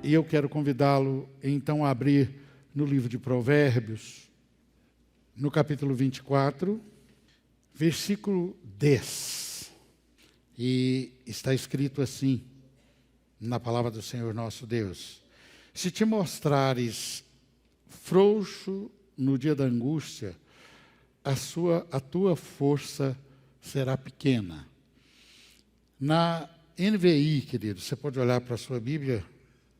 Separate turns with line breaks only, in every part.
E eu quero convidá-lo, então, a abrir no livro de Provérbios, no capítulo 24, versículo 10. E está escrito assim, na palavra do Senhor nosso Deus: se te mostrares frouxo no dia da angústia, a tua força será pequena. Na NVI, querido, você pode olhar para a sua Bíblia,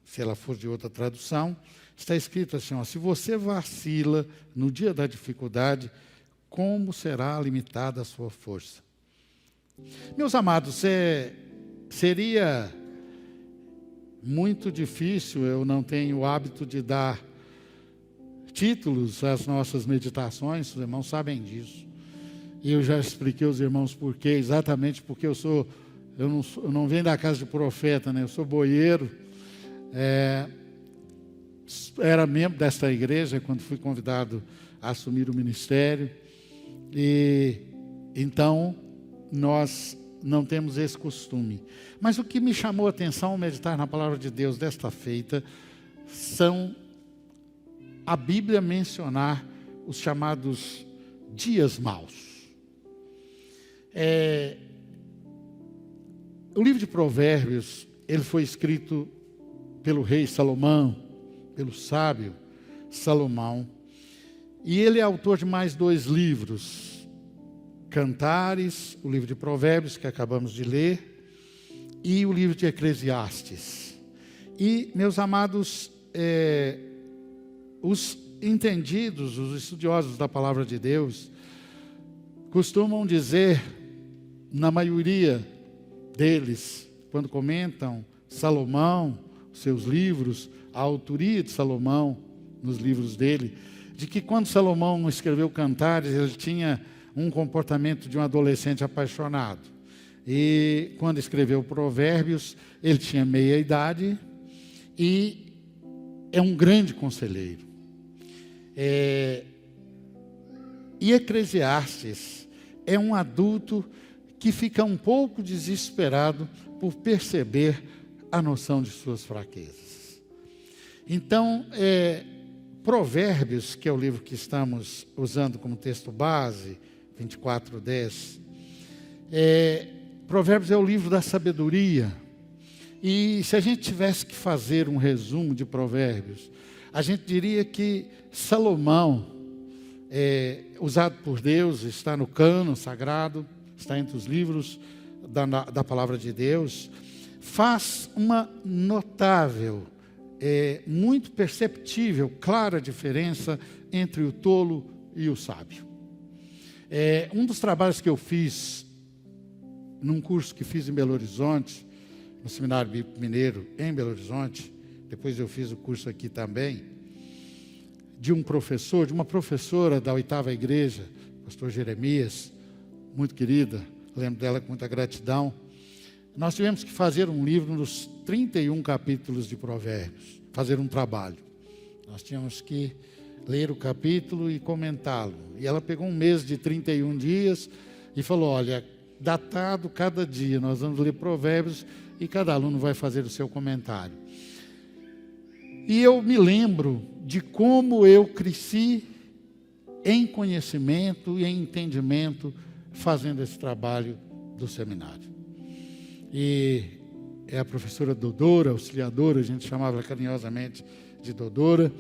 se ela for de outra tradução, está escrito assim, ó: se você vacila no dia da dificuldade, como será limitada a sua força? Meus amados, seria muito difícil, eu não tenho o hábito de dar títulos às nossas meditações, os irmãos sabem disso. E eu já expliquei aos irmãos por quê, exatamente porque eu não venho da casa de profeta, né? Eu sou boieiro, era membro desta igreja quando fui convidado a assumir o ministério, e então nós não temos esse costume. Mas o que me chamou a atenção ao meditar na palavra de Deus desta feita são a Bíblia mencionar os chamados dias maus. O livro de Provérbios, ele foi escrito pelo rei Salomão, pelo sábio Salomão, e ele é autor de mais 2 livros, Cantares, o livro de Provérbios, que acabamos de ler, e o livro de Eclesiastes. E, meus amados, os entendidos, os estudiosos da palavra de Deus, costumam dizer, na maioria deles, quando comentam Salomão, seus livros, a autoria de Salomão nos livros dele, de que quando Salomão escreveu Cantares, ele tinha um comportamento de um adolescente apaixonado. E quando escreveu Provérbios, ele tinha meia idade e é um grande conselheiro. E Eclesiastes é um adulto que fica um pouco desesperado por perceber a noção de suas fraquezas. Então, Provérbios, que é o livro que estamos usando como texto base, 24:10, Provérbios é o livro da sabedoria. E se a gente tivesse que fazer um resumo de Provérbios, a gente diria que Salomão, usado por Deus, está no cânon sagrado, está entre os livros da palavra de Deus, faz uma notável, muito perceptível, clara diferença entre o tolo e o sábio. Um dos trabalhos que eu fiz, num curso que fiz em Belo Horizonte, no Seminário Bíblico Mineiro, em Belo Horizonte, depois eu fiz o curso aqui também, de uma professora da 8ª Igreja, pastor Jeremias, muito querida, lembro dela com muita gratidão. Nós tivemos que fazer um livro nos 31 capítulos de Provérbios, fazer um trabalho. Nós tínhamos que ler o capítulo e comentá-lo. E ela pegou um mês de 31 dias e falou, olha, datado cada dia, nós vamos ler Provérbios e cada aluno vai fazer o seu comentário. E eu me lembro de como eu cresci em conhecimento e em entendimento fazendo esse trabalho do seminário. E é a professora Dodora, auxiliadora, a gente chamava carinhosamente de Dodora,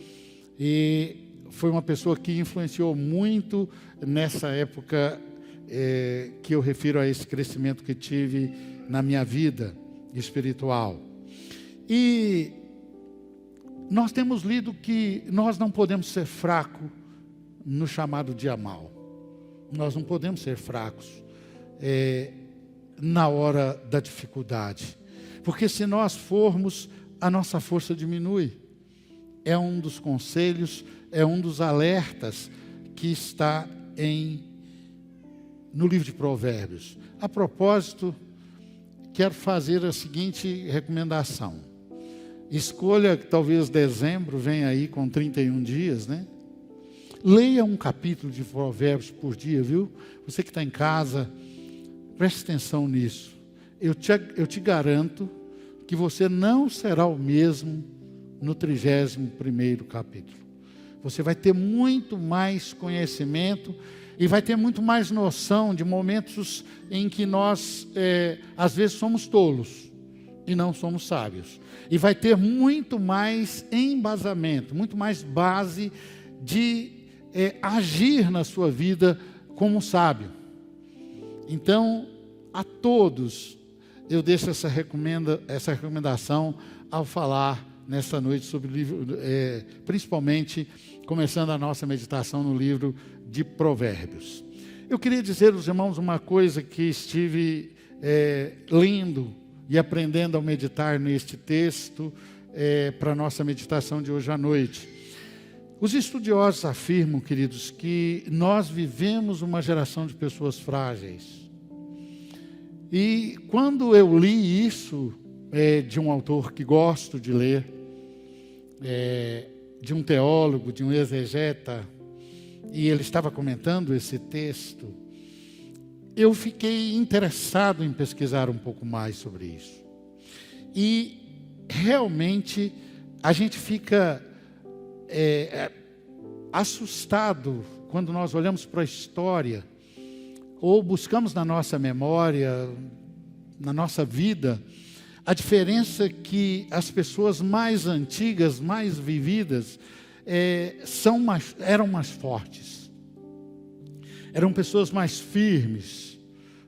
e foi uma pessoa que influenciou muito nessa época que eu refiro a esse crescimento que tive na minha vida espiritual. E nós temos lido que nós não podemos ser fracos no chamado dia mau. Nós não podemos ser fracos na hora da dificuldade. Porque se nós formos, a nossa força diminui. É um dos conselhos, é um dos alertas que está no livro de Provérbios. A propósito, quero fazer a seguinte recomendação. Escolha, talvez dezembro, venha aí com 31 dias, né? Leia um capítulo de Provérbios por dia, viu? Você que está em casa, preste atenção nisso. Eu te garanto que você não será o mesmo no 31º capítulo. Você vai ter muito mais conhecimento e vai ter muito mais noção de momentos em que nós, às vezes, somos tolos e não somos sábios. E vai ter muito mais embasamento, muito mais base de agir na sua vida como sábio. Então, a todos, eu deixo essa recomendação ao falar nesta noite sobre o livro, principalmente começando a nossa meditação no livro de Provérbios. Eu queria dizer aos irmãos uma coisa que estive lendo e aprendendo ao meditar neste texto para a nossa meditação de hoje à noite. Os estudiosos afirmam, queridos, que nós vivemos uma geração de pessoas frágeis. E quando eu li isso de um autor que gosto de ler, de um teólogo, de um exegeta, e ele estava comentando esse texto, eu fiquei interessado em pesquisar um pouco mais sobre isso. E realmente a gente fica assustado quando nós olhamos para a história, ou buscamos na nossa memória, na nossa vida, a diferença que as pessoas mais antigas, mais vividas, eram mais fortes. Eram pessoas mais firmes,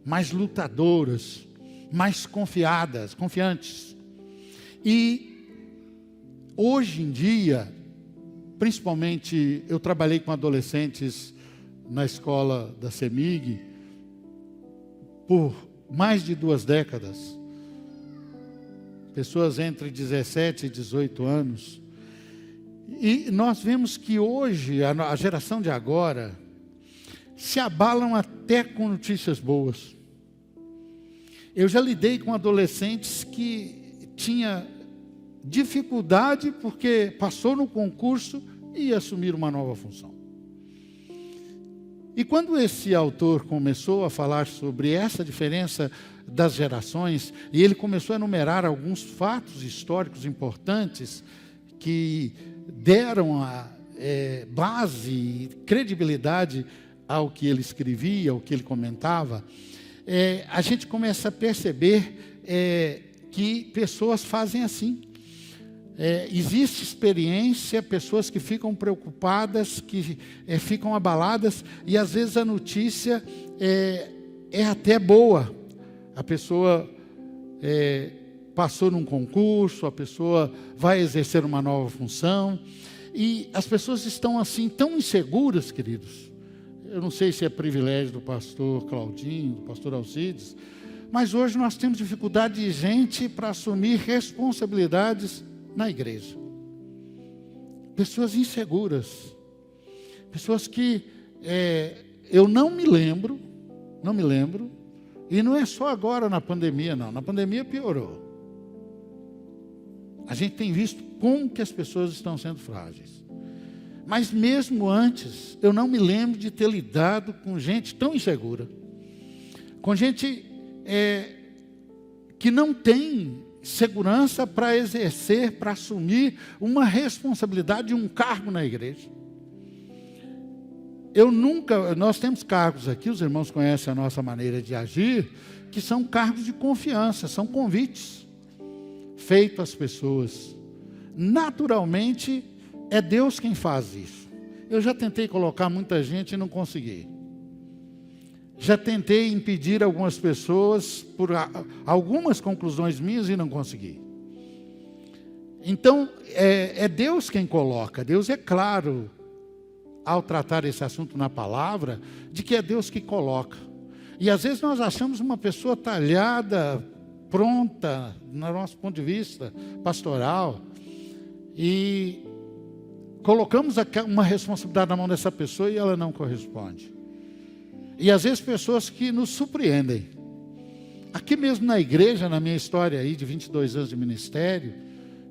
mais lutadoras, mais confiantes. E hoje em dia, principalmente eu trabalhei com adolescentes na escola da CEMIG por mais de 2 décadas. Pessoas entre 17 e 18 anos. E nós vemos que hoje, a geração de agora, se abalam até com notícias boas. Eu já lidei com adolescentes que tinha dificuldade porque passou no concurso e ia assumir uma nova função. E quando esse autor começou a falar sobre essa diferença das gerações, e ele começou a enumerar alguns fatos históricos importantes que deram base e credibilidade ao que ele escrevia, ao que ele comentava, a gente começa a perceber que pessoas fazem assim. Existe experiência, pessoas que ficam preocupadas, que ficam abaladas, e às vezes a notícia é até boa. A pessoa passou num concurso, a pessoa vai exercer uma nova função, e as pessoas estão assim tão inseguras, queridos. Eu não sei se é privilégio do pastor Claudinho, do pastor Alcides, mas hoje nós temos dificuldade de gente para assumir responsabilidades na igreja. Pessoas inseguras. Pessoas que eu não me lembro, e não é só agora na pandemia, não. Na pandemia piorou. A gente tem visto como que as pessoas estão sendo frágeis. Mas mesmo antes, eu não me lembro de ter lidado com gente tão insegura. Com gente que não tem segurança para exercer, para assumir uma responsabilidade de um cargo na igreja. Nós temos cargos aqui, os irmãos conhecem a nossa maneira de agir, que são cargos de confiança, são convites feitos às pessoas. Naturalmente, é Deus quem faz isso. Eu já tentei colocar muita gente e não consegui. Já tentei impedir algumas pessoas por algumas conclusões minhas e não consegui. Então, é Deus quem coloca. Deus é claro, ao tratar esse assunto na palavra, de que é Deus que coloca. E às vezes nós achamos uma pessoa talhada, pronta, no nosso ponto de vista pastoral, e colocamos uma responsabilidade na mão dessa pessoa e ela não corresponde. E às vezes pessoas que nos surpreendem. Aqui mesmo na igreja, na minha história aí de 22 anos de ministério,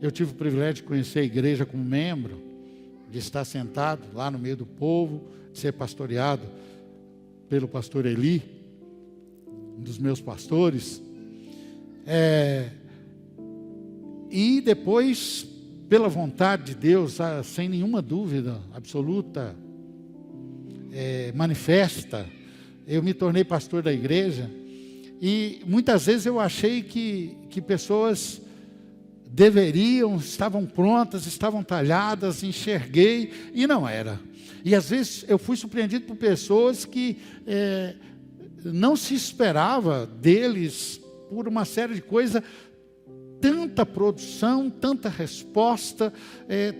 eu tive o privilégio de conhecer a igreja como membro, de estar sentado lá no meio do povo, de ser pastoreado pelo pastor Eli, um dos meus pastores. E depois pela vontade de Deus, sem nenhuma dúvida absoluta, manifesta, eu me tornei pastor da igreja, e muitas vezes eu achei que pessoas estavam prontas, estavam talhadas, enxerguei, e não era. E às vezes eu fui surpreendido por pessoas que não se esperava deles, por uma série de coisas, tanta produção, tanta resposta,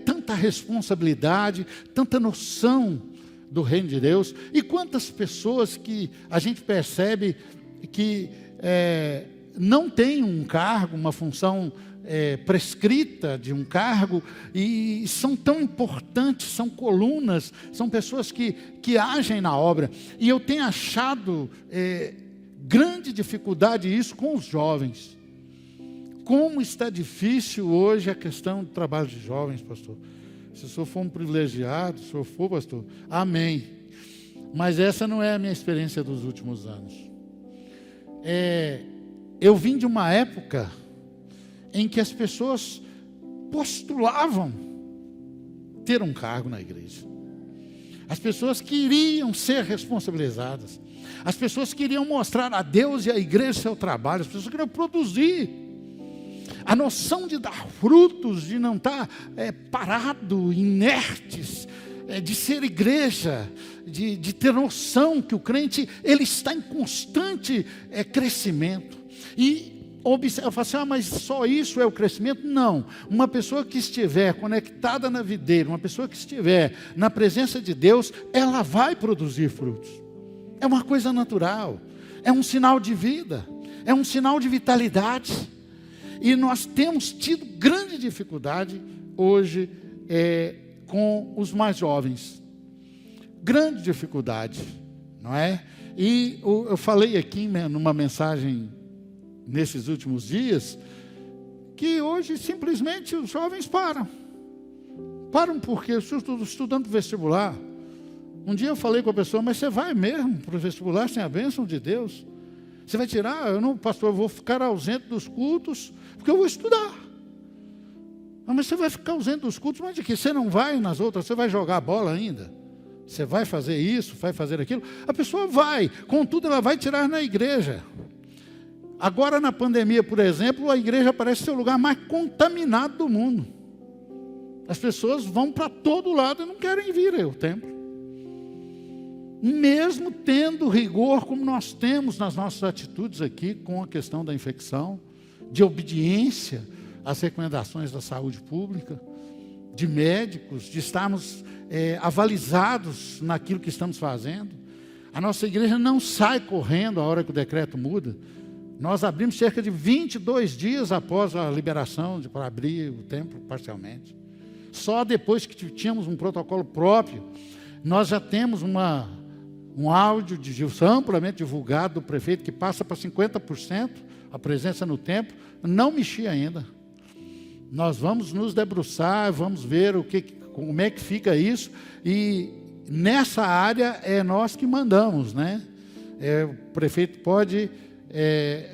tanta responsabilidade, tanta noção do reino de Deus. E quantas pessoas que a gente percebe que não tem um cargo, uma função prescrita de um cargo, e são tão importantes, são colunas, são pessoas que agem na obra. E eu tenho achado grande dificuldade isso com os jovens. Como está difícil hoje a questão do trabalho de jovens, pastor. Se o senhor for um privilegiado, se o senhor for, pastor, amém. Mas essa não é a minha experiência dos últimos anos. Eu vim de uma época em que as pessoas postulavam ter um cargo na igreja. As pessoas queriam ser responsabilizadas. As pessoas queriam mostrar a Deus e à igreja seu trabalho. As pessoas queriam produzir. A noção de dar frutos, de não estar parado, inertes, de ser igreja, de ter noção que o crente ele está em constante crescimento. E eu falo assim, mas só isso é o crescimento? Não. Uma pessoa que estiver conectada na videira, uma pessoa que estiver na presença de Deus, ela vai produzir frutos. É uma coisa natural, é um sinal de vida, é um sinal de vitalidade. E nós temos tido grande dificuldade hoje com os mais jovens. Grande dificuldade, não é? E eu falei aqui numa mensagem nesses últimos dias, que hoje simplesmente os jovens param. Param porque eu estou estudando para o vestibular. Um dia eu falei com a pessoa, mas você vai mesmo para o vestibular sem a bênção de Deus? Você vai tirar? Pastor, eu vou ficar ausente dos cultos, porque eu vou estudar. Mas você vai ficar ausente dos cultos, mas de que? Você não vai nas outras, você vai jogar bola ainda? Você vai fazer isso, vai fazer aquilo? A pessoa vai, contudo ela vai tirar na igreja. Agora na pandemia, por exemplo, a igreja parece ser o lugar mais contaminado do mundo. As pessoas vão para todo lado e não querem vir ao templo. Mesmo tendo rigor como nós temos nas nossas atitudes aqui com a questão da infecção, de obediência às recomendações da saúde pública, de médicos, de estarmos avalizados naquilo que estamos fazendo. A nossa igreja não sai correndo a hora que o decreto muda. Nós abrimos cerca de 22 dias após a liberação para abrir o templo parcialmente. Só depois que tínhamos um protocolo próprio, nós já temos um áudio amplamente divulgado do prefeito que passa para 50% a presença no templo. Não mexi ainda. Nós vamos nos debruçar, vamos ver como é que fica isso. E nessa área é nós que mandamos, né? O prefeito pode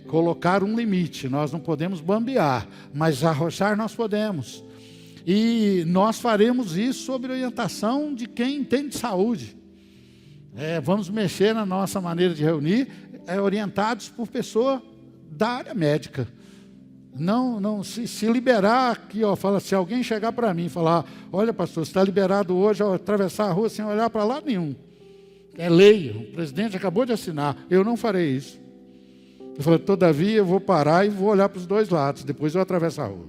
colocar um limite, nós não podemos bambear, mas arrochar nós podemos. E nós faremos isso sob orientação de quem entende de saúde. Vamos mexer na nossa maneira de reunir, orientados por pessoa da área médica. Não se liberar aqui, fala, se alguém chegar para mim e falar, olha pastor, você está liberado hoje a atravessar a rua sem olhar para lado nenhum. É lei, o presidente acabou de assinar, eu não farei isso. Eu falei, todavia eu vou parar e vou olhar para os dois lados, depois eu atravesso a rua.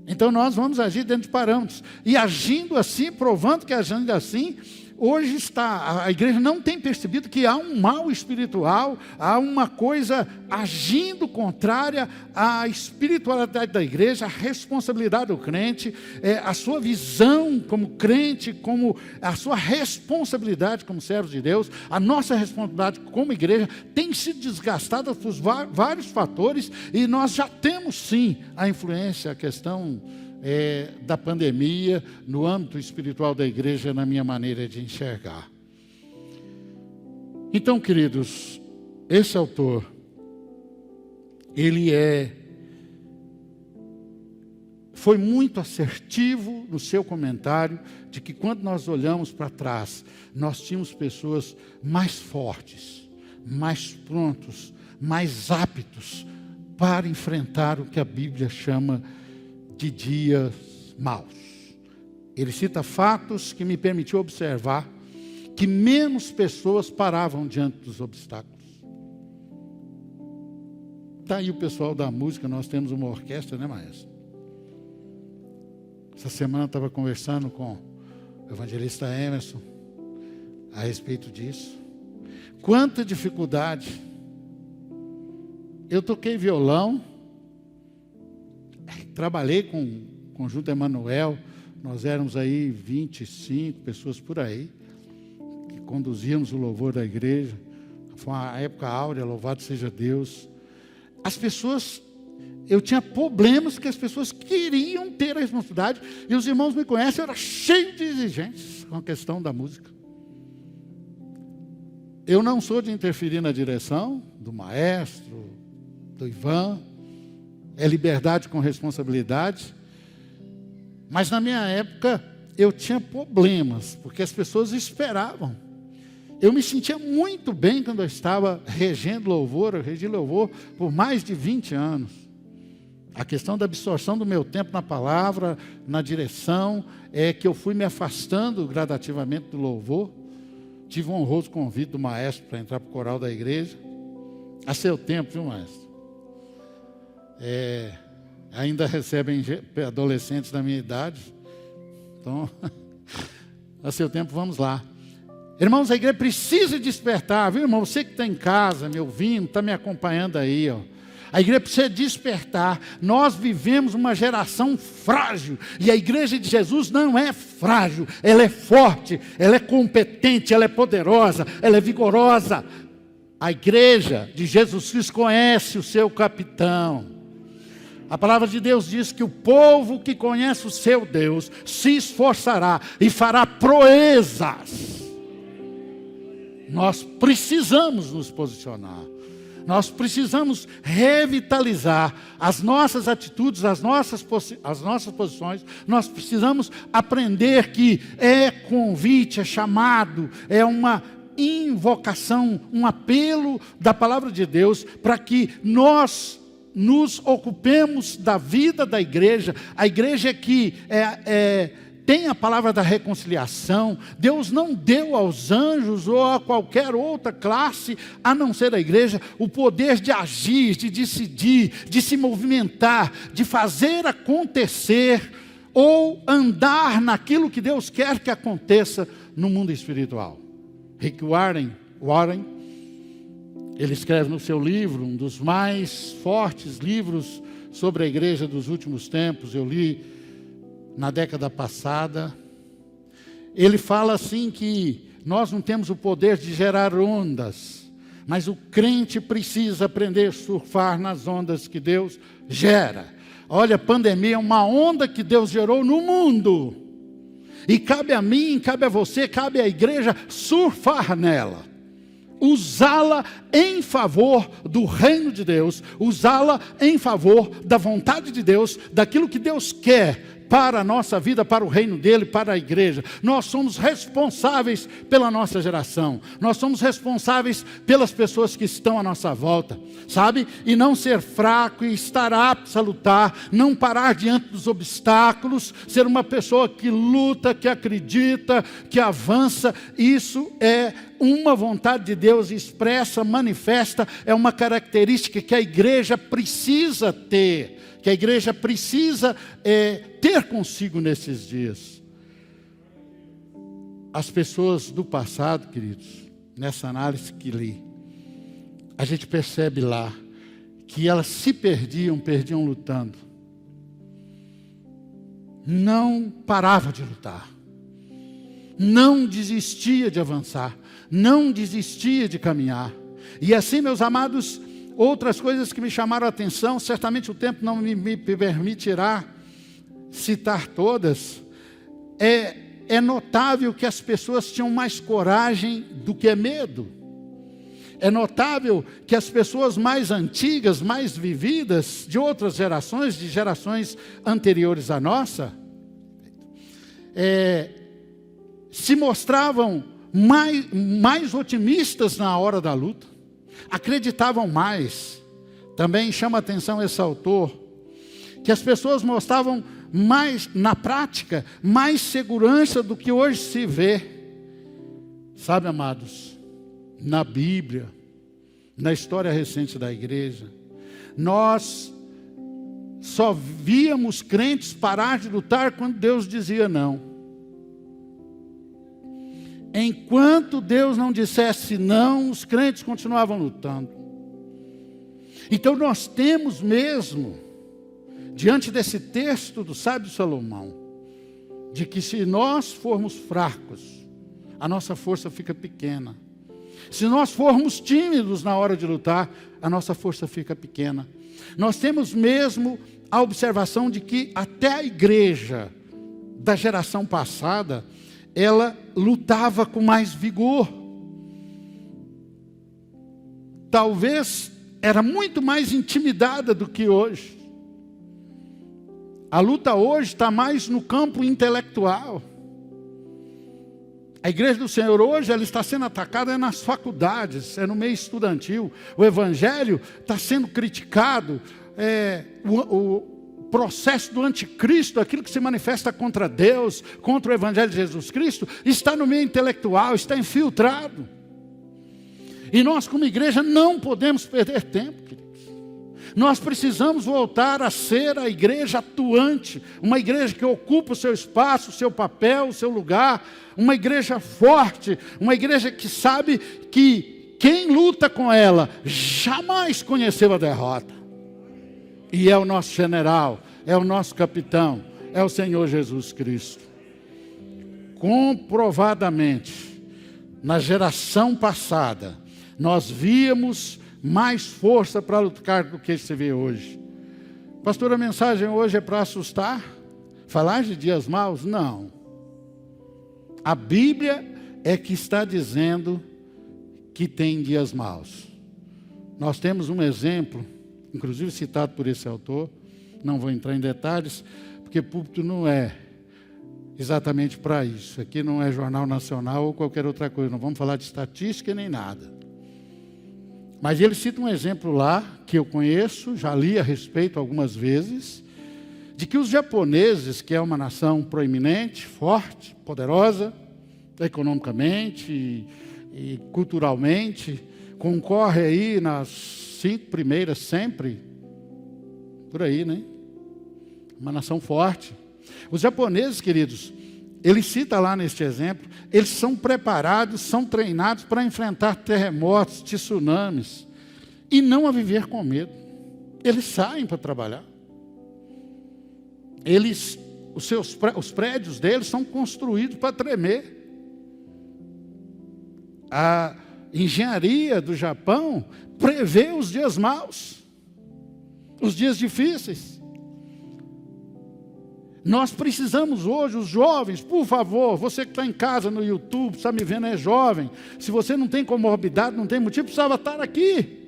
Então nós vamos agir dentro de parâmetros. E agindo assim, provando que agindo assim, hoje a igreja não tem percebido que há um mal espiritual, há uma coisa agindo contrária à espiritualidade da igreja, à responsabilidade do crente, a sua visão como crente, como a sua responsabilidade como servo de Deus, a nossa responsabilidade como igreja tem sido desgastada por vários fatores, e nós já temos sim a influência, a questão da pandemia no âmbito espiritual da igreja, na minha maneira de enxergar. Então, queridos, esse autor, ele foi muito assertivo no seu comentário de que quando nós olhamos para trás, nós tínhamos pessoas mais fortes, mais prontos, mais aptos para enfrentar o que a Bíblia chama de dias maus. Ele cita fatos que me permitiu observar que menos pessoas paravam diante dos obstáculos. Está aí o pessoal da música, nós temos uma orquestra, né, maestro? Essa semana eu estava conversando com o evangelista Emerson a respeito disso. Quanta dificuldade. Eu toquei violão, trabalhei com o Conjunto Emanuel, nós éramos aí 25 pessoas por aí, que conduzíamos o louvor da igreja. Foi uma época áurea, louvado seja Deus. As pessoas, eu tinha problemas que as pessoas queriam ter a responsabilidade, e os irmãos me conhecem, eu era cheio de exigências com a questão da música. Eu não sou de interferir na direção do maestro, do Ivan, é liberdade com responsabilidade, mas na minha época eu tinha problemas, porque as pessoas esperavam. Eu me sentia muito bem quando eu estava regendo louvor, eu regi louvor por mais de 20 anos. A questão da absorção do meu tempo na palavra, na direção, é que eu fui me afastando gradativamente do louvor. Tive um honroso convite do maestro para entrar para o coral da igreja. A seu tempo, viu, maestro? Ainda recebem adolescentes da minha idade. Então, a seu tempo, vamos lá. Irmãos, a igreja precisa despertar, viu, irmão? Você que está em casa, me ouvindo, está me acompanhando aí, ó. A igreja precisa despertar. Nós vivemos uma geração frágil, e a igreja de Jesus não é frágil, ela é forte, ela é competente, ela é poderosa, ela é vigorosa. A igreja de Jesus Cristo conhece o seu capitão. A palavra de Deus diz que o povo que conhece o seu Deus se esforçará e fará proezas. Nós precisamos nos posicionar. Nós precisamos revitalizar as nossas atitudes, as nossas posições. Nós precisamos aprender que é convite, é chamado, é uma invocação, um apelo da palavra de Deus para que nós nos ocupemos da vida da igreja. A igreja é que tem a palavra da reconciliação. Deus não deu aos anjos ou a qualquer outra classe, a não ser a igreja, o poder de agir, de decidir, de se movimentar, de fazer acontecer ou andar naquilo que Deus quer que aconteça no mundo espiritual. Rick Warren, ele escreve no seu livro, um dos mais fortes livros sobre a igreja dos últimos tempos, eu li na década passada. Ele fala assim que nós não temos o poder de gerar ondas, mas o crente precisa aprender a surfar nas ondas que Deus gera. Olha, a pandemia é uma onda que Deus gerou no mundo, e cabe a mim, cabe a você, cabe à igreja surfar nela, usá-la em favor do reino de Deus, usá-la em favor da vontade de Deus, daquilo que Deus quer para a nossa vida, para o reino dele, para a igreja. Nós somos responsáveis pela nossa geração, nós somos responsáveis pelas pessoas que estão à nossa volta, sabe? E não ser fraco e estar apto a lutar, não parar diante dos obstáculos, ser uma pessoa que luta, que acredita, que avança. Isso é uma vontade de Deus expressa, manifesta, é uma característica que a igreja precisa ter, que a igreja precisa ter consigo nesses dias. As pessoas do passado, queridos, nessa análise que li, a gente percebe lá que elas se perdiam lutando. Não parava de lutar, não desistia de avançar, não desistia de caminhar. E assim, meus amados, outras coisas que me chamaram a atenção, certamente o tempo não me permitirá citar todas. É notável que as pessoas tinham mais coragem do que medo. É notável que as pessoas mais antigas, mais vividas, de outras gerações, de gerações anteriores à nossa, se mostravam mais otimistas na hora da luta, acreditavam mais. Também chama a atenção esse autor, que as pessoas mostravam mais, na prática, mais segurança do que hoje se vê. Sabe, amados, na Bíblia, na história recente da igreja, nós só víamos crentes parar de lutar quando Deus dizia não. Enquanto Deus não dissesse não, os crentes continuavam lutando. Então nós temos mesmo, diante desse texto do sábio Salomão, de que se nós formos fracos, a nossa força fica pequena. Se nós formos tímidos na hora de lutar, a nossa força fica pequena. Nós temos mesmo a observação de que até a igreja da geração passada, ela lutava com mais vigor. Talvez era muito mais intimidada do que hoje. A luta hoje está mais no campo intelectual. A igreja do Senhor hoje, ela está sendo atacada nas faculdades, no meio estudantil. O evangelho está sendo criticado. O processo do anticristo, aquilo que se manifesta contra Deus, contra o evangelho de Jesus Cristo, está no meio intelectual, está infiltrado. E nós, como igreja, não podemos perder tempo, queridos. Nós precisamos voltar a ser a igreja atuante, uma igreja que ocupa o seu espaço, o seu papel, o seu lugar, uma igreja forte, uma igreja que sabe que quem luta com ela jamais conheceu a derrota. E é o nosso general, é o nosso capitão, é o Senhor Jesus Cristo. Comprovadamente, na geração passada, nós víamos mais força para lutar do que se vê hoje. Pastor, a mensagem hoje é para assustar? Falar de dias maus? Não. A Bíblia é que está dizendo que tem dias maus. Nós temos um exemplo, inclusive citado por esse autor, não vou entrar em detalhes, porque púlpito não é exatamente para isso. Aqui não é Jornal Nacional ou qualquer outra coisa, não vamos falar de estatística nem nada. Mas ele cita um exemplo lá, que eu conheço, já li a respeito algumas vezes, de que os japoneses, que é uma nação proeminente, forte, poderosa, economicamente e culturalmente, concorre aí nas 5 primeiras sempre, por aí, né? Uma nação forte. Os japoneses, queridos, ele cita lá neste exemplo, eles são preparados, são treinados para enfrentar terremotos, tsunamis, e não a viver com medo. Eles saem para trabalhar. Os prédios deles são construídos para tremer. A engenharia do Japão prevê os dias maus, os dias difíceis. Nós precisamos hoje, os jovens, por favor, você que está em casa no YouTube, está me vendo, é jovem, se você não tem comorbidade, não tem motivo, precisava estar aqui.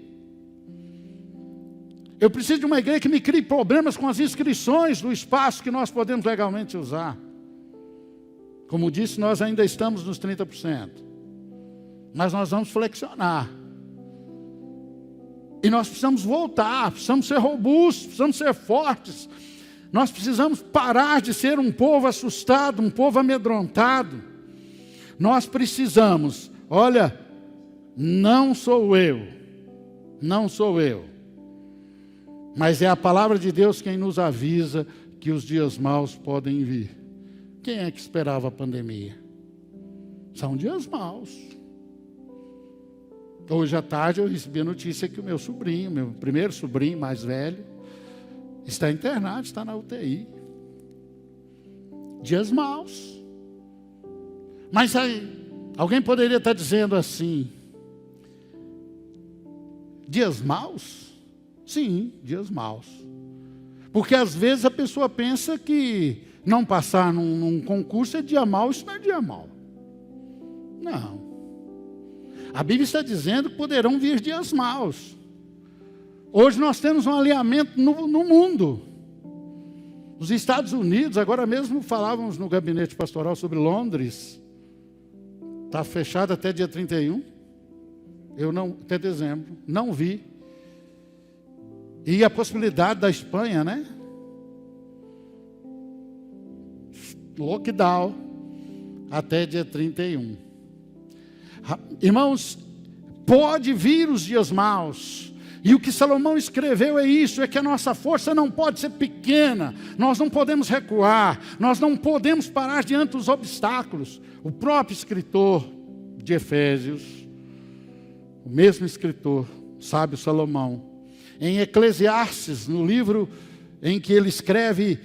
Eu preciso de uma igreja que me crie problemas com as inscrições do espaço que nós podemos legalmente usar. Como disse, nós ainda estamos nos 30%. Mas nós vamos flexionar. E nós precisamos voltar, precisamos ser robustos, precisamos ser fortes. Nós precisamos parar de ser um povo assustado, um povo amedrontado. Nós precisamos, olha, não sou eu, mas é a palavra de Deus quem nos avisa que os dias maus podem vir. Quem é que esperava a pandemia? São dias maus. Hoje à tarde eu recebi a notícia que o meu sobrinho, meu primeiro sobrinho mais velho, está internado, está na UTI. Dias maus. Mas aí, alguém poderia estar dizendo assim, dias maus? Sim, dias maus. Porque às vezes a pessoa pensa que não passar num concurso é dia mau, isso não é dia mau. Não. A Bíblia está dizendo que poderão vir dias maus. Hoje nós temos um alinhamento no mundo. Os Estados Unidos, agora mesmo falávamos no gabinete pastoral sobre Londres. Está fechado até dia 31. Até dezembro. Não vi. E a possibilidade da Espanha, né? Lockdown até dia 31. Irmãos, pode vir os dias maus. E o que Salomão escreveu é isso, é que a nossa força não pode ser pequena. Nós não podemos recuar, nós não podemos parar diante dos obstáculos. O próprio escritor de Efésios, o mesmo escritor, sábio Salomão, em Eclesiastes, no livro em que ele escreve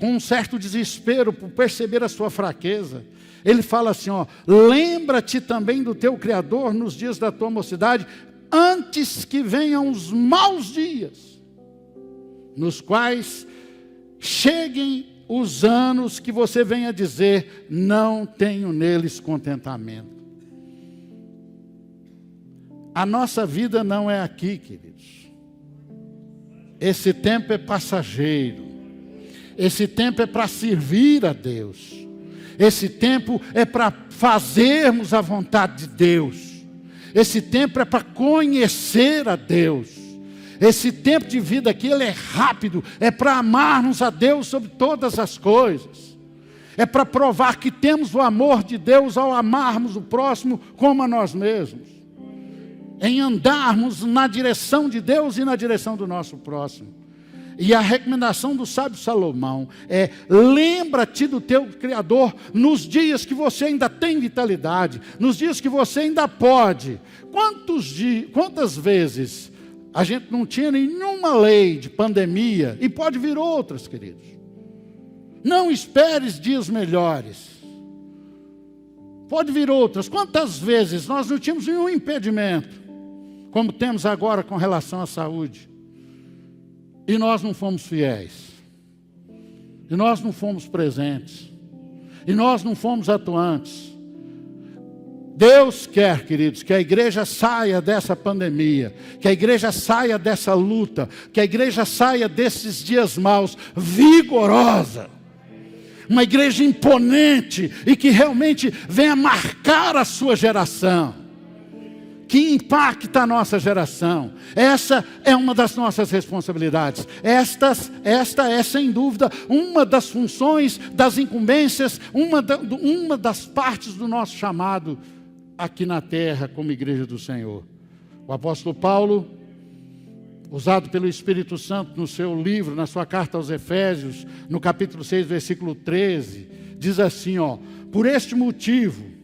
com um certo desespero por perceber a sua fraqueza, ele fala assim, lembra-te também do teu Criador nos dias da tua mocidade, antes que venham os maus dias, nos quais cheguem os anos que você venha dizer, não tenho neles contentamento. A nossa vida não é aqui, queridos. Esse tempo é passageiro. Esse tempo é para servir a Deus. Esse tempo é para fazermos a vontade de Deus. Esse tempo é para conhecer a Deus. Esse tempo de vida aqui, ele é rápido. É para amarmos a Deus sobre todas as coisas. É para provar que temos o amor de Deus ao amarmos o próximo como a nós mesmos. Em andarmos na direção de Deus e na direção do nosso próximo. E a recomendação do sábio Salomão é: lembra-te do teu Criador nos dias que você ainda tem vitalidade, nos dias que você ainda pode. Quantas vezes a gente não tinha nenhuma lei de pandemia, e pode vir outras, queridos. Não esperes dias melhores. Pode vir outras. Quantas vezes nós não tínhamos nenhum impedimento, como temos agora com relação à saúde, e nós não fomos fiéis, e nós não fomos presentes, e nós não fomos atuantes. Deus quer, queridos, que a igreja saia dessa pandemia, que a igreja saia dessa luta, que a igreja saia desses dias maus, vigorosa. Uma igreja imponente e que realmente venha marcar a sua geração. Que impacta a nossa geração. Essa é uma das nossas responsabilidades. Esta é, sem dúvida, uma das funções, das incumbências, uma das partes do nosso chamado aqui na terra como igreja do Senhor. O apóstolo Paulo, usado pelo Espírito Santo no seu livro, na sua carta aos Efésios, no capítulo 6, versículo 13, diz assim, por este motivo,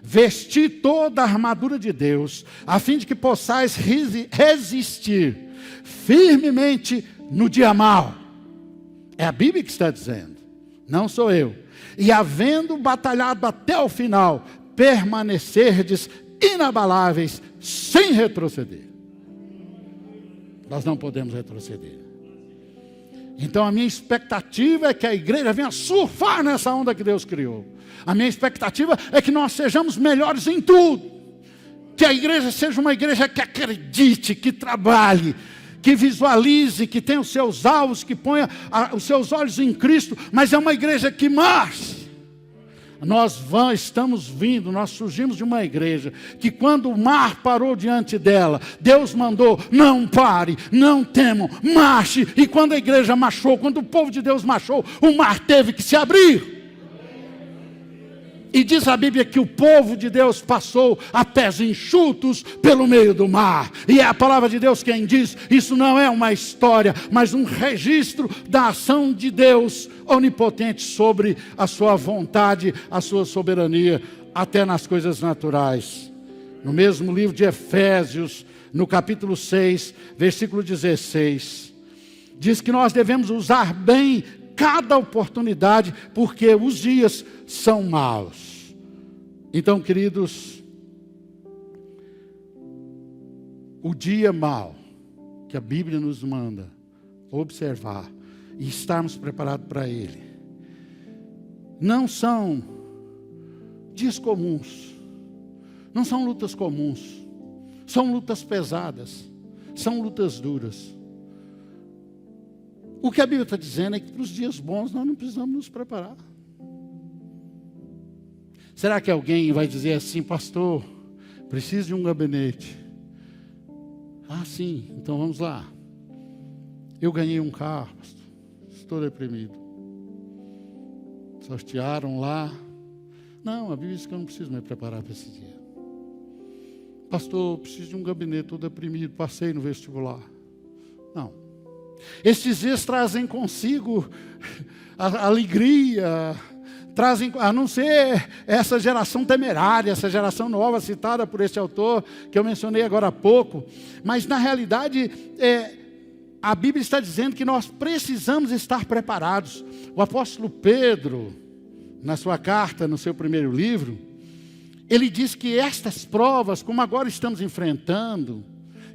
vesti toda a armadura de Deus, a fim de que possais resistir firmemente no dia mau. É a Bíblia que está dizendo, não sou eu. E havendo batalhado até o final, permanecerdes inabaláveis, sem retroceder. Nós não podemos retroceder. Então a minha expectativa é que a igreja venha surfar nessa onda que Deus criou. A minha expectativa é que nós sejamos melhores em tudo. Que a igreja seja uma igreja que acredite, que trabalhe, que visualize, que tenha os seus alvos, que ponha os seus olhos em Cristo, mas é uma igreja que marche. Nós surgimos de uma igreja que quando o mar parou diante dela, Deus mandou, não pare, não temam, marche. E quando a igreja marchou, quando o povo de Deus marchou, o mar teve que se abrir. E diz a Bíblia que o povo de Deus passou a pés enxutos pelo meio do mar. E é a palavra de Deus quem diz, isso não é uma história, mas um registro da ação de Deus onipotente sobre a sua vontade, a sua soberania, até nas coisas naturais. No mesmo livro de Efésios, no capítulo 6, versículo 16, diz que nós devemos usar bem cada oportunidade, porque os dias são maus. Então, queridos, o dia mau que a Bíblia nos manda observar e estarmos preparados para ele, não são dias comuns, Não são lutas comuns. São lutas pesadas. São lutas duras. O que a Bíblia está dizendo é que para os dias bons nós não precisamos nos preparar. Será que alguém vai dizer assim, pastor, preciso de um gabinete? Ah, sim, então vamos lá. Eu ganhei um carro, pastor. Estou deprimido. Sortearam lá. Não, a Bíblia diz que eu não preciso me preparar para esse dia. Pastor, preciso de um gabinete, estou deprimido, passei no vestibular. Não. Estes dias trazem consigo a alegria, trazem, a não ser essa geração temerária, essa geração nova citada por este autor, que eu mencionei agora há pouco. Mas na realidade, a Bíblia está dizendo que nós precisamos estar preparados. O apóstolo Pedro, na sua carta, no seu primeiro livro, ele diz que estas provas, como agora estamos enfrentando,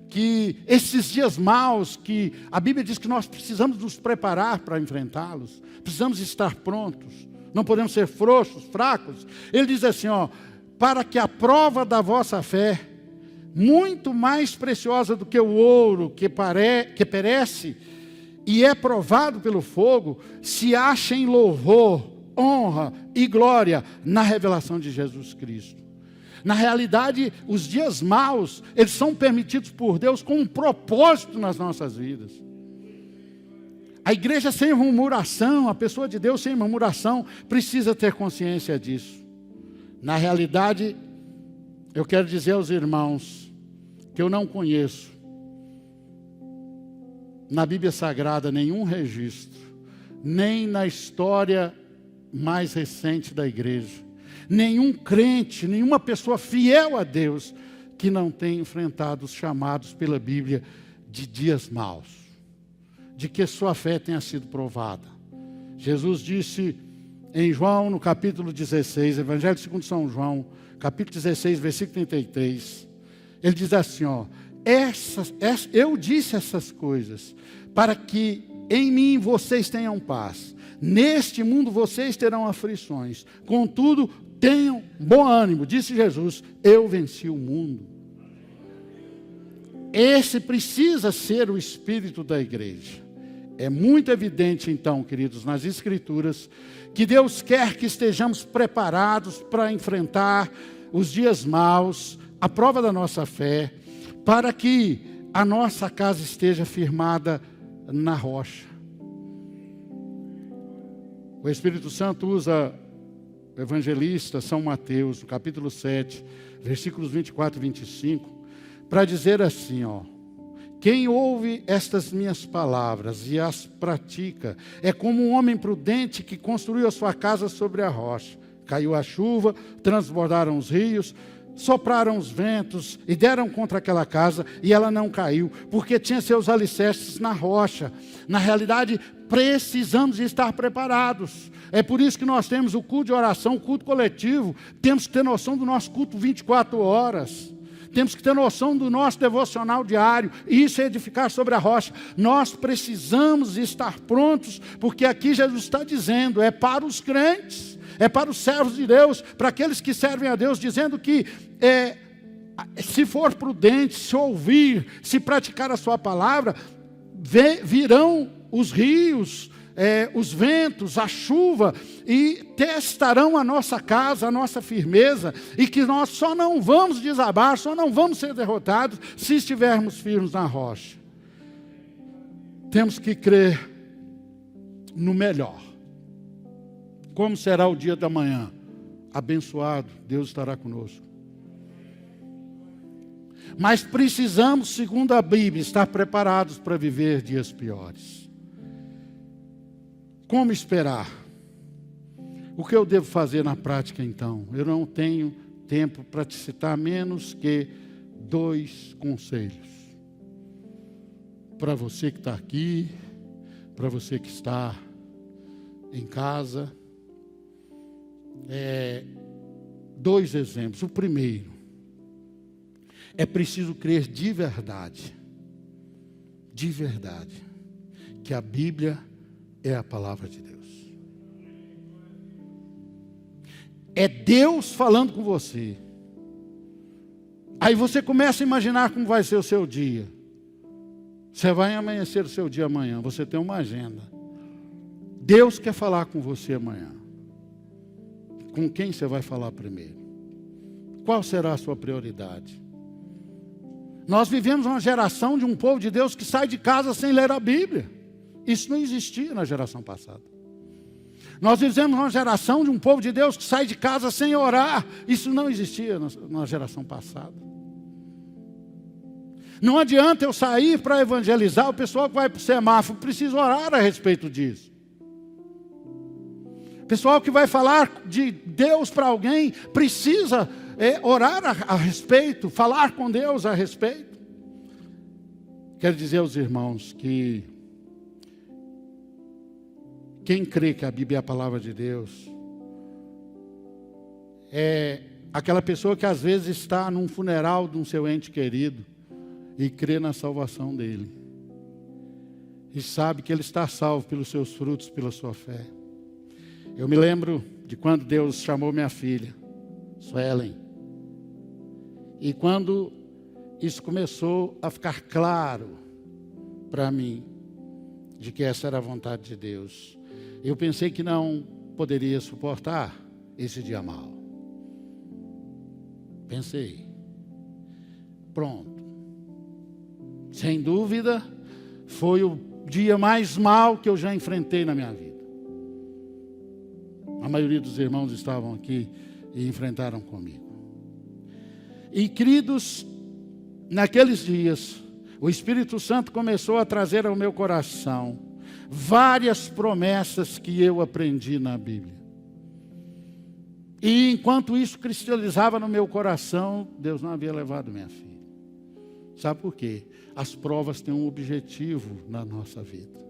que esses dias maus, que a Bíblia diz que nós precisamos nos preparar para enfrentá-los, precisamos estar prontos, não podemos ser frouxos, fracos. Ele diz assim, para que a prova da vossa fé, muito mais preciosa do que o ouro que perece e é provado pelo fogo, se acha em louvor, honra e glória na revelação de Jesus Cristo. Na realidade, os dias maus, eles são permitidos por Deus com um propósito nas nossas vidas. A igreja sem murmuração, a pessoa de Deus sem murmuração, precisa ter consciência disso. Na realidade, eu quero dizer aos irmãos que eu não conheço na Bíblia Sagrada nenhum registro, nem na história mais recente da igreja, nenhum crente, nenhuma pessoa fiel a Deus que não tenha enfrentado os chamados pela Bíblia de dias maus, de que sua fé tenha sido provada. Jesus disse em João, no capítulo 16, Evangelho segundo São João, capítulo 16, versículo 33, ele diz assim, eu disse essas coisas para que em mim vocês tenham paz. Neste mundo vocês terão aflições. Contudo, tenham bom ânimo, disse Jesus, eu venci o mundo. Esse precisa ser o espírito da igreja. É muito evidente então, queridos, nas Escrituras, que Deus quer que estejamos preparados para enfrentar os dias maus, a prova da nossa fé, para que a nossa casa esteja firmada na rocha. O Espírito Santo usa o evangelista São Mateus, no capítulo 7, versículos 24 e 25, para dizer assim, quem ouve estas minhas palavras e as pratica, é como um homem prudente que construiu a sua casa sobre a rocha. Caiu a chuva, transbordaram os rios, sopraram os ventos e deram contra aquela casa e ela não caiu, porque tinha seus alicerces na rocha. Na realidade, precisamos estar preparados. É por isso que nós temos o culto de oração, o culto coletivo. Temos que ter noção do nosso culto 24 horas. Temos que ter noção do nosso devocional diário. Isso é edificar sobre a rocha. Nós precisamos estar prontos, porque aqui Jesus está dizendo, é para os crentes, é para os servos de Deus, para aqueles que servem a Deus, dizendo que se for prudente, se ouvir, se praticar a sua palavra, virão os rios, os ventos, a chuva, e testarão a nossa casa, a nossa firmeza, e que nós só não vamos desabar, só não vamos ser derrotados, se estivermos firmes na rocha. Temos que crer no melhor. Como será o dia da manhã? Abençoado, Deus estará conosco. Mas precisamos, segundo a Bíblia, estar preparados para viver dias piores. Como esperar? O que eu devo fazer na prática então? Eu não tenho tempo para te citar menos que 2 conselhos. Para você que está aqui, para você que está em casa. 2 exemplos. O primeiro, é preciso crer de verdade, que a Bíblia é a palavra de Deus. É Deus falando com você. Aí você começa a imaginar como vai ser o seu dia. Você vai amanhecer o seu dia amanhã, você tem uma agenda. Deus quer falar com você amanhã. Com quem você vai falar primeiro? Qual será a sua prioridade? Nós vivemos uma geração de um povo de Deus que sai de casa sem ler a Bíblia. Isso não existia na geração passada. Nós vivemos uma geração de um povo de Deus que sai de casa sem orar. Isso não existia na geração passada. Não adianta eu sair para evangelizar, o pessoal que vai para o semáforo precisa orar a respeito disso. O pessoal que vai falar de Deus para alguém precisa orar a respeito, falar com Deus a respeito. Quero dizer aos irmãos que quem crê que a Bíblia é a palavra de Deus é aquela pessoa que às vezes está num funeral de um seu ente querido e crê na salvação dele. E sabe que ele está salvo pelos seus frutos, pela sua fé. Eu me lembro de quando Deus chamou minha filha, Suelen. E quando isso começou a ficar claro para mim, de que essa era a vontade de Deus, eu pensei que não poderia suportar esse dia mau. Pensei. Pronto. Sem dúvida, foi o dia mais mau que eu já enfrentei na minha vida. A maioria dos irmãos estavam aqui e enfrentaram comigo. E, queridos, naqueles dias, o Espírito Santo começou a trazer ao meu coração várias promessas que eu aprendi na Bíblia. E enquanto isso cristalizava no meu coração, Deus não havia levado minha filha. Sabe por quê? As provas têm um objetivo na nossa vida.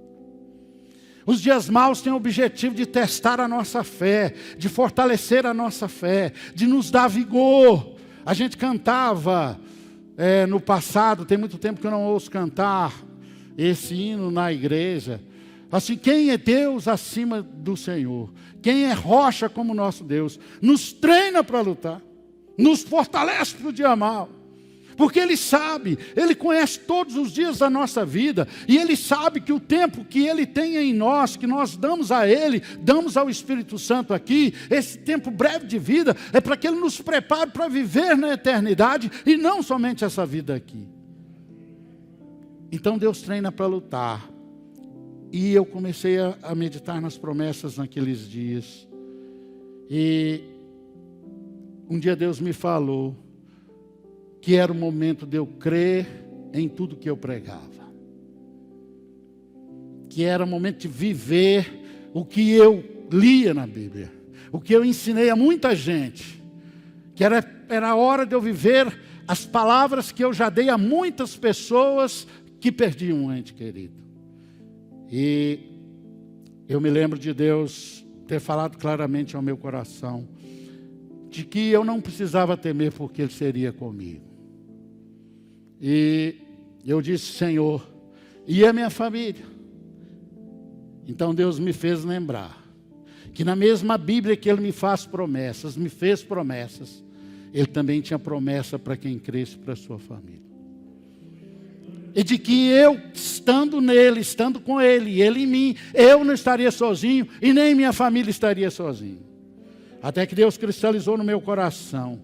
Os dias maus têm o objetivo de testar a nossa fé, de fortalecer a nossa fé, de nos dar vigor. A gente cantava no passado, tem muito tempo que eu não ouço cantar esse hino na igreja. Assim, quem é Deus acima do Senhor? Quem é rocha como nosso Deus? Nos treina para lutar, nos fortalece para o dia mau. Porque Ele sabe, Ele conhece todos os dias da nossa vida, e Ele sabe que o tempo que Ele tem em nós, que nós damos a Ele, damos ao Espírito Santo aqui, esse tempo breve de vida, é para que Ele nos prepare para viver na eternidade, e não somente essa vida aqui. Então Deus treina para lutar. E eu comecei a meditar nas promessas naqueles dias. E um dia Deus me falou que era o momento de eu crer em tudo que eu pregava. Que era o momento de viver o que eu lia na Bíblia. O que eu ensinei a muita gente. Que era a hora de eu viver as palavras que eu já dei a muitas pessoas que perdiam um ente querido. E eu me lembro de Deus ter falado claramente ao meu coração de que eu não precisava temer porque Ele seria comigo. E eu disse, Senhor, e a minha família? Então Deus me fez lembrar que na mesma Bíblia que Ele me faz promessas, me fez promessas, Ele também tinha promessa para quem cresce, para a sua família. E de que eu, estando nele, estando com Ele, e Ele em mim, eu não estaria sozinho e nem minha família estaria sozinho. Até que Deus cristalizou no meu coração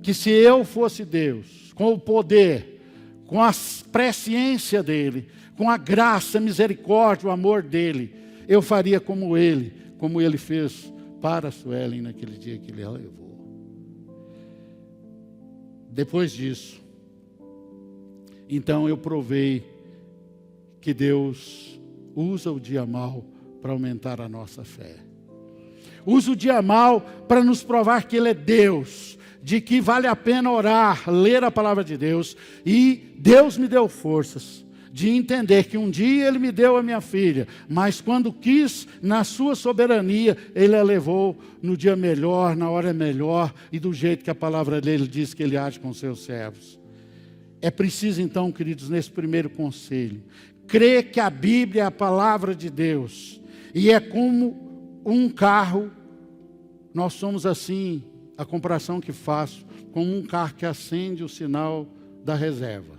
que se eu fosse Deus, com o poder, com a presciência dEle, com a graça, a misericórdia, o amor dEle, eu faria como Ele fez para a Suelen naquele dia que Ele a levou. Depois disso, então eu provei que Deus usa o dia mau para aumentar a nossa fé. Usa o dia mau para nos provar que Ele é Deus, de que vale a pena orar, ler a palavra de Deus. E Deus me deu forças de entender que um dia Ele me deu a minha filha, mas quando quis, na sua soberania, Ele a levou no dia melhor, na hora melhor e do jeito que a palavra dEle diz que Ele age com seus servos. É preciso então, queridos, nesse primeiro conselho, crer que a Bíblia é a palavra de Deus. E é como um carro, nós somos assim, a comparação que faço com um carro que acende o sinal da reserva.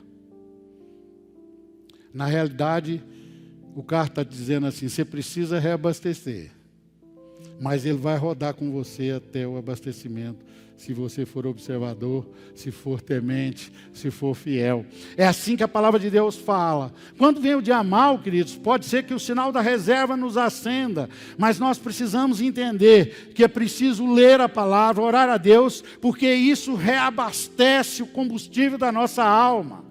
Na realidade, o carro está dizendo assim, você precisa reabastecer. Mas ele vai rodar com você até o abastecimento, se você for observador, se for temente, se for fiel. É assim que a palavra de Deus fala. Quando vem o dia mau, queridos, pode ser que o sinal da reserva nos acenda, mas nós precisamos entender que é preciso ler a palavra, orar a Deus, porque isso reabastece o combustível da nossa alma.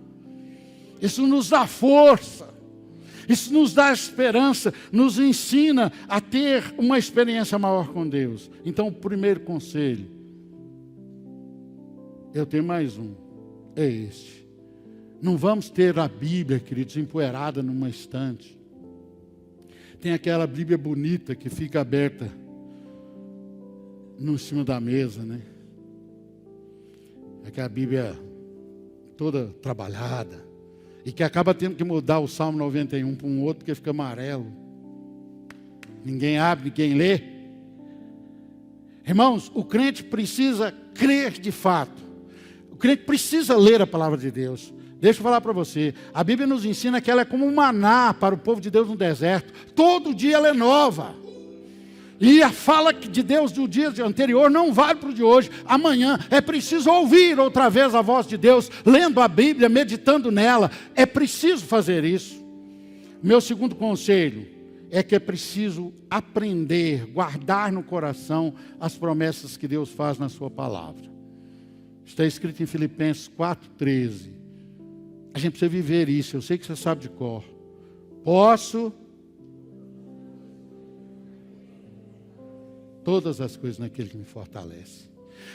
Isso nos dá força. Isso nos dá esperança, nos ensina a ter uma experiência maior com Deus. Então, o primeiro conselho, eu tenho mais um, é este. Não vamos ter a Bíblia, queridos, empoeirada numa estante. Tem aquela Bíblia bonita que fica aberta no cima da mesa, né? Aquela Bíblia toda trabalhada. E que acaba tendo que mudar o Salmo 91 para um outro, porque fica amarelo. Ninguém abre, ninguém lê. Irmãos, o crente precisa crer de fato. O crente precisa ler a palavra de Deus. Deixa eu falar para você. A Bíblia nos ensina que ela é como um maná para o povo de Deus no deserto. Todo dia ela é nova. E a fala de Deus do dia anterior não vale para o de hoje. Amanhã é preciso ouvir outra vez a voz de Deus, lendo a Bíblia, meditando nela. É preciso fazer isso. Meu segundo conselho é que é preciso aprender, guardar no coração as promessas que Deus faz na sua palavra. Está escrito em Filipenses 4,13. A gente precisa viver isso. Eu sei que você sabe de cor. Posso todas as coisas naquele que me fortalece.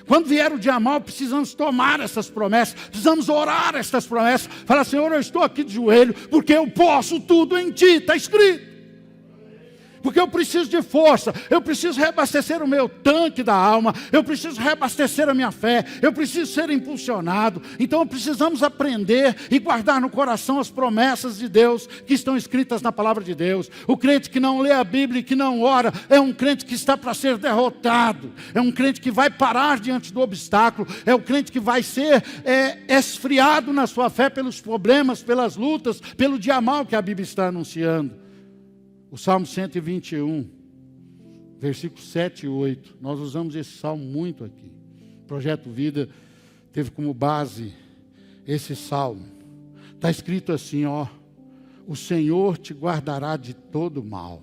Quando vier o dia mau, precisamos tomar essas promessas, precisamos orar essas promessas, falar, Senhor, eu estou aqui de joelho, porque eu posso tudo em Ti, está escrito. Porque eu preciso de força, eu preciso reabastecer o meu tanque da alma, eu preciso reabastecer a minha fé, eu preciso ser impulsionado. Então precisamos aprender e guardar no coração as promessas de Deus que estão escritas na palavra de Deus. O crente que não lê a Bíblia e que não ora é um crente que está para ser derrotado, é um crente que vai parar diante do obstáculo, é o crente que vai ser esfriado na sua fé pelos problemas, pelas lutas, pelo dia mau que a Bíblia está anunciando. O Salmo 121, versículos 7 e 8. Nós usamos esse salmo muito aqui. O Projeto Vida teve como base esse salmo. Está escrito assim, ó. O Senhor te guardará de todo mal.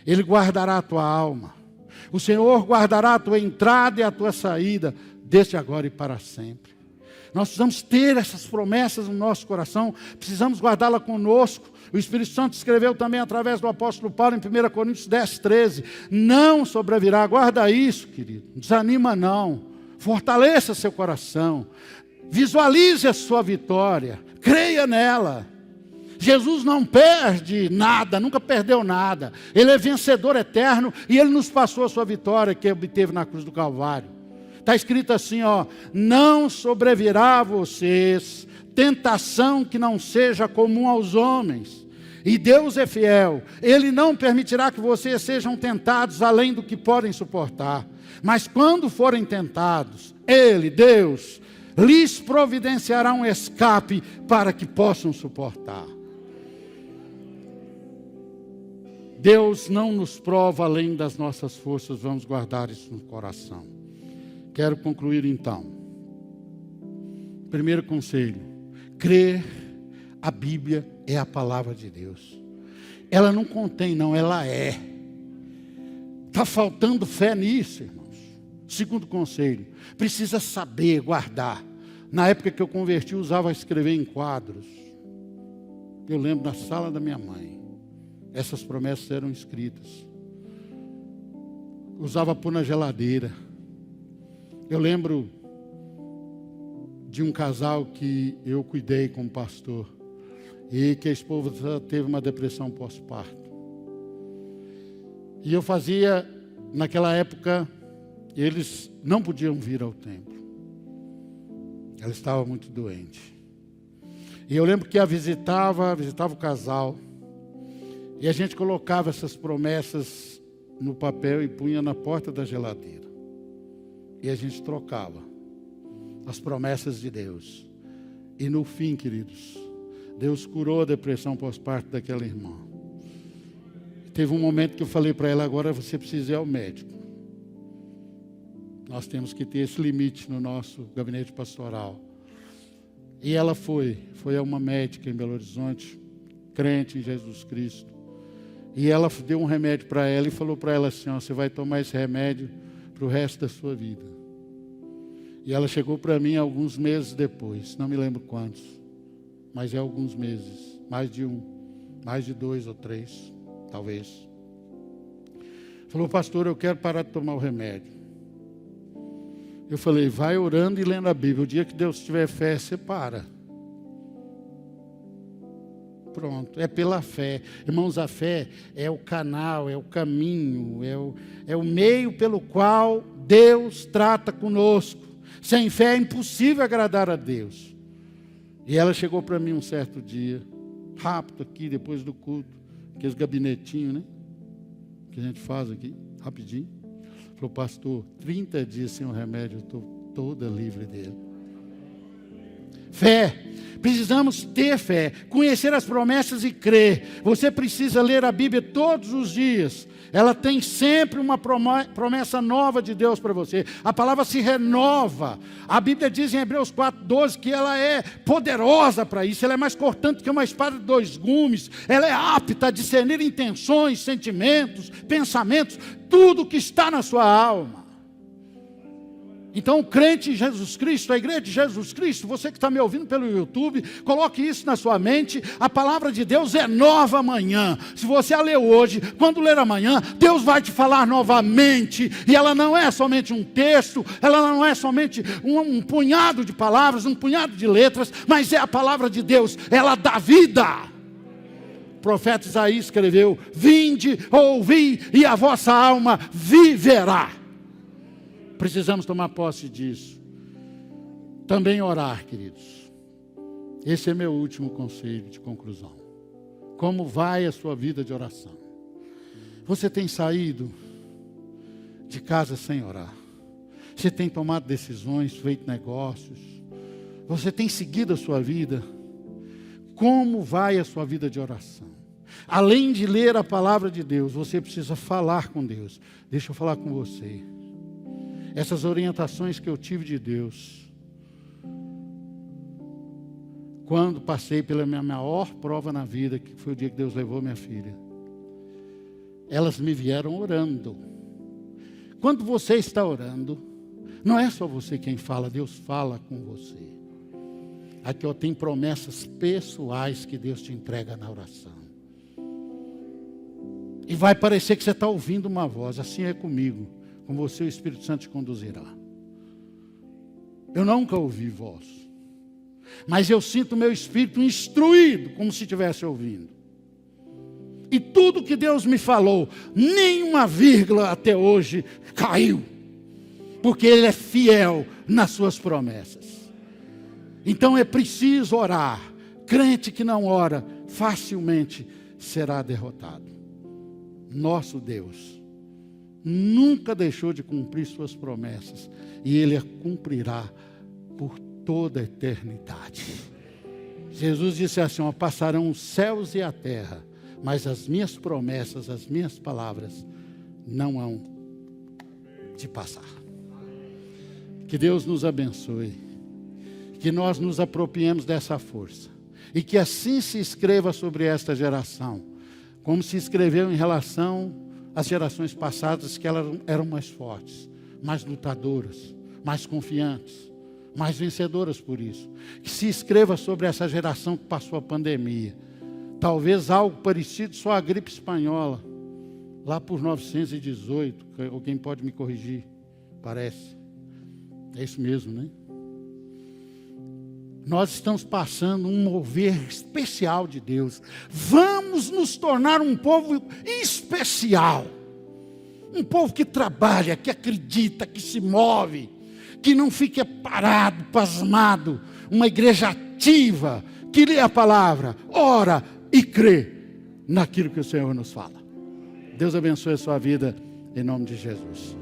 Ele guardará a tua alma. O Senhor guardará a tua entrada e a tua saída, desde agora e para sempre. Nós precisamos ter essas promessas no nosso coração, precisamos guardá-la conosco. O Espírito Santo escreveu também através do apóstolo Paulo em 1 Coríntios 10,13. Não sobrevirá, guarda isso, querido. Não desanima não. Fortaleça seu coração. Visualize a sua vitória. Creia nela. Jesus não perde nada, nunca perdeu nada. Ele é vencedor eterno e Ele nos passou a sua vitória que obteve na cruz do Calvário. Está escrito assim, ó. Não sobrevirá a vocês tentação que não seja comum aos homens. E Deus é fiel. Ele não permitirá que vocês sejam tentados além do que podem suportar. Mas quando forem tentados, Ele, Deus, lhes providenciará um escape para que possam suportar. Deus não nos prova além das nossas forças. Vamos guardar isso no coração. Quero concluir então. Primeiro conselho. Crer, a Bíblia é a palavra de Deus. Ela não contém, não, ela é. Está faltando fé nisso, irmãos. Segundo conselho, precisa saber guardar. Na época que eu converti, eu usava escrever em quadros. Eu lembro na sala da minha mãe. Essas promessas eram escritas. Usava pôr na geladeira. Eu lembro de um casal que eu cuidei como pastor e que a esposa teve uma depressão pós-parto. E eu fazia, naquela época, eles não podiam vir ao templo. Ela estava muito doente. E eu lembro que a visitava o casal, e a gente colocava essas promessas no papel e punha na porta da geladeira. E a gente trocava as promessas de Deus. E no fim, queridos, Deus curou a depressão pós-parto daquela irmã. Teve um momento que eu falei para ela: agora você precisa ir ao médico. Nós temos que ter esse limite no nosso gabinete pastoral. E ela foi a uma médica em Belo Horizonte, crente em Jesus Cristo. E ela deu um remédio para ela e falou para ela assim: ó, você vai tomar esse remédio para o resto da sua vida. E ela chegou para mim alguns meses depois, não me lembro quantos, mas é alguns meses, mais de 2 ou 3, talvez. Falou: pastor, eu quero parar de tomar o remédio. Eu falei: vai orando e lendo a Bíblia. O dia que Deus tiver fé, você para. Pronto, é pela fé. Irmãos, a fé é o canal, é o caminho, é o meio pelo qual Deus trata conosco. Sem fé é impossível agradar a Deus. E ela chegou para mim um certo dia, rápido aqui, depois do culto, aqueles gabinetinhos, né? Que a gente faz aqui, rapidinho. Falou: pastor, 30 dias sem o remédio, eu estou toda livre dele. Fé. Precisamos ter fé, conhecer as promessas e crer. Você precisa ler a Bíblia todos os dias. Ela tem sempre uma promessa nova de Deus para você. A palavra se renova. A Bíblia diz em Hebreus 4:12 que ela é poderosa para isso. Ela é mais cortante que uma espada de 2 gumes. Ela é apta a discernir intenções, sentimentos, pensamentos, tudo que está na sua alma. Então, o crente em Jesus Cristo, a igreja de Jesus Cristo, você que está me ouvindo pelo YouTube, coloque isso na sua mente. A palavra de Deus é nova amanhã. Se você a leu hoje, quando ler amanhã, Deus vai te falar novamente. E ela não é somente um texto, ela não é somente um punhado de palavras, um punhado de letras, mas é a palavra de Deus, ela dá vida. O profeta Isaías escreveu: vinde, ouvi, e a vossa alma viverá. Precisamos tomar posse disso. Também orar, queridos. Esse é meu último conselho de conclusão. Como vai a sua vida de oração? Você tem saído de casa sem orar? Você tem tomado decisões, feito negócios? Você tem seguido a sua vida? Como vai a sua vida de oração? Além de ler a palavra de Deus, você precisa falar com Deus. Deixa eu falar com você. Essas orientações que eu tive de Deus, quando passei pela minha maior prova na vida, que foi o dia que Deus levou minha filha, elas me vieram orando. Quando você está orando, não é só você quem fala, Deus fala com você. Aqui tem promessas pessoais que Deus te entrega na oração. E vai parecer que você está ouvindo uma voz. Assim é comigo. Com você o Espírito Santo te conduzirá. Eu nunca ouvi voz, mas eu sinto o meu espírito instruído, como se estivesse ouvindo. E tudo que Deus me falou, nenhuma vírgula até hoje caiu, porque Ele é fiel nas suas promessas. Então é preciso orar. Crente que não ora, facilmente será derrotado. Nosso Deus nunca deixou de cumprir suas promessas, e Ele a cumprirá por toda a eternidade. Jesus disse assim: passarão os céus e a terra, mas as minhas promessas, as minhas palavras não hão de passar. Que Deus nos abençoe, que nós nos apropriemos dessa força, e que assim se escreva sobre esta geração, como se escreveu em relação as gerações passadas, que elas eram mais fortes, mais lutadoras, mais confiantes, mais vencedoras por isso. Que se escreva sobre essa geração que passou a pandemia. Talvez algo parecido só a gripe espanhola, lá por 918, alguém pode me corrigir, parece. É isso mesmo, né? Nós estamos passando um mover especial de Deus. Vamos nos tornar um povo especial. Um povo que trabalha, que acredita, que se move, que não fica parado, pasmado. Uma igreja ativa, que lê a palavra, ora e crê naquilo que o Senhor nos fala. Deus abençoe a sua vida, em nome de Jesus.